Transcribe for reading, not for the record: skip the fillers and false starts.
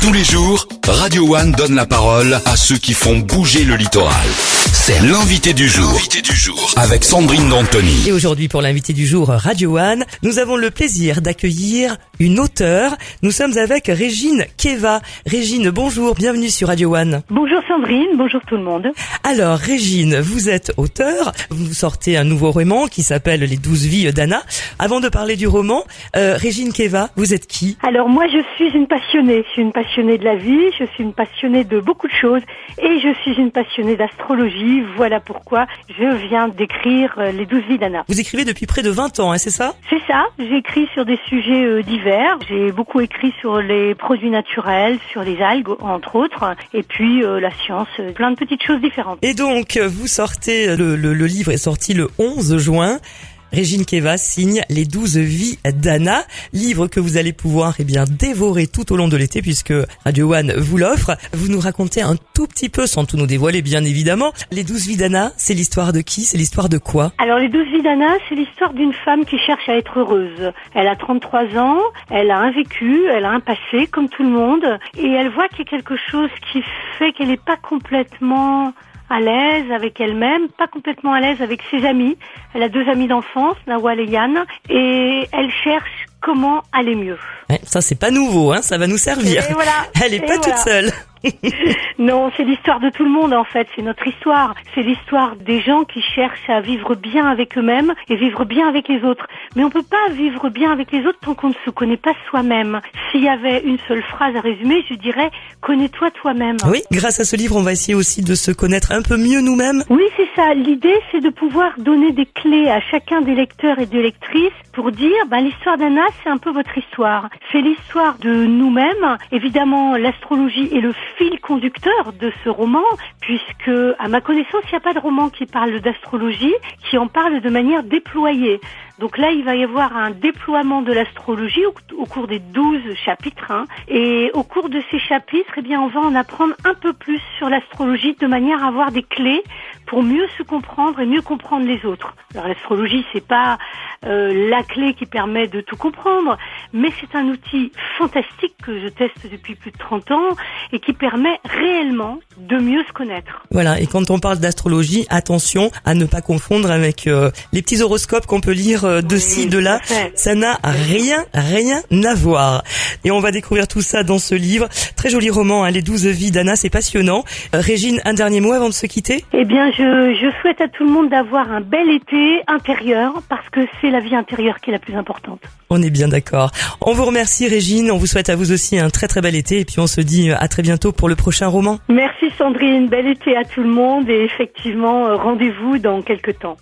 Tous les jours, Radio One donne la parole à ceux qui font bouger le littoral. C'est l'invité du jour. Avec Sandrine D'Antoni. Et aujourd'hui, pour l'invité du jour Radio One, nous avons le plaisir d'accueillir une auteure. Nous sommes avec Régine Keva. Régine, bonjour, bienvenue sur Radio One. Bonjour Sandrine, bonjour tout le monde. Alors Régine, vous êtes auteure, vous sortez un nouveau roman qui s'appelle Les 12 vies d'Anna. Avant de parler du roman, Régine Keva, vous êtes qui? Alors moi je suis une passionnée de la vie, je suis une passionnée de beaucoup de choses et je suis une passionnée d'astrologie. Voilà pourquoi je viens d'écrire Les 12 vies d'Anna. Vous écrivez depuis près de 20 ans, hein, c'est ça? C'est ça, j'écris sur des sujets divers. J'ai beaucoup écrit sur les produits naturels, sur les algues entre autres, et puis la science, plein de petites choses différentes. Et donc, vous sortez, le livre est sorti le 11 juin. Régine Keva signe Les 12 vies d'Anna, livre que vous allez pouvoir dévorer tout au long de l'été puisque Radio One vous l'offre. Vous nous racontez un tout petit peu, sans tout nous dévoiler bien évidemment. Les 12 vies d'Anna, c'est l'histoire de qui? C'est l'histoire de quoi? Alors les 12 vies d'Anna, c'est l'histoire d'une femme qui cherche à être heureuse. Elle a 33 ans, elle a un vécu, elle a un passé comme tout le monde et elle voit qu'il y a quelque chose qui fait qu'elle n'est pas complètement à l'aise avec elle-même, pas complètement à l'aise avec ses amis. Elle a 2 amis d'enfance, Nawal et Yann, et elle cherche comment aller mieux. Ouais, ça c'est pas nouveau, hein, ça va nous servir. Et voilà. Elle est pas toute seule. Non, c'est l'histoire de tout le monde en fait, c'est notre histoire. C'est l'histoire des gens qui cherchent à vivre bien avec eux-mêmes et vivre bien avec les autres. Mais on peut pas vivre bien avec les autres tant qu'on ne se connaît pas soi-même. S'il y avait une seule phrase à résumer, je dirais « connais-toi toi-même ». Oui, grâce à ce livre, on va essayer aussi de se connaître un peu mieux nous-mêmes. Oui, c'est ça. L'idée, c'est de pouvoir donner des clés à chacun des lecteurs et des lectrices pour dire l'histoire d'Anna, c'est un peu votre histoire. C'est l'histoire de nous-mêmes. Évidemment, l'astrologie est le fil conducteur de ce roman, puisque, à ma connaissance, il n'y a pas de roman qui parle d'astrologie, qui en parle de manière déployée. Donc là, il va y avoir un déploiement de l'astrologie au cours des 12 chapitres. Et au cours de ces chapitres, on va en apprendre un peu plus sur l'astrologie de manière à avoir des clés pour mieux se comprendre et mieux comprendre les autres. Alors l'astrologie, c'est pas la clé qui permet de tout comprendre, mais c'est un outil fantastique que je teste depuis plus de 30 ans et qui permet réellement de mieux se connaître. Voilà, et quand on parle d'astrologie, attention à ne pas confondre avec les petits horoscopes qu'on peut lire de ci, de là. Ça n'a rien à voir. Et on va découvrir tout ça dans ce livre. Très joli roman, Les 12 vies d'Anna, c'est passionnant. Régine, un dernier mot avant de se quitter? Je souhaite à tout le monde d'avoir un bel été intérieur parce que c'est la vie intérieure qui est la plus importante. On est bien d'accord. On vous remercie Régine, on vous souhaite à vous aussi un très très bel été et puis on se dit à très bientôt pour le prochain roman. Merci Sandrine, bel été à tout le monde et effectivement rendez-vous dans quelques temps.